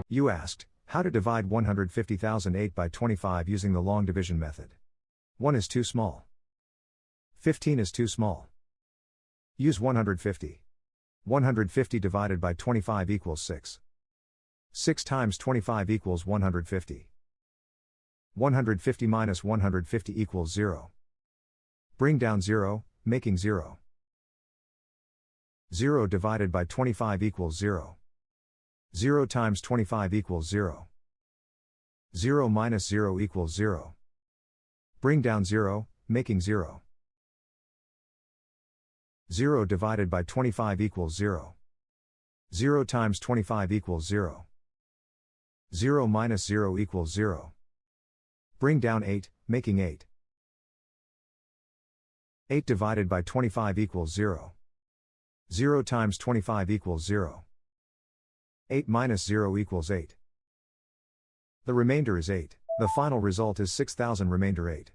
You asked, how to divide 150,008 by 25 using the long division method. 1 is too small. 15 is too small. Use 150. 150 divided by 25 equals 6. 6 times 25 equals 150. 150 minus 150 equals 0. Bring down 0, making 0. 0 divided by 25 equals 0. 0 times 25 equals 0. 0 minus 0 equals 0. Bring down 0, making 0. 0 divided by 25 equals 0. 0 times 25 equals 0. 0 minus 0 equals 0. Bring down 8, making 8. 8 divided by 25 equals 0. 0 times 25 equals 0. 8 minus 0 equals 8. The remainder is 8. The final result is 6,000 remainder 8.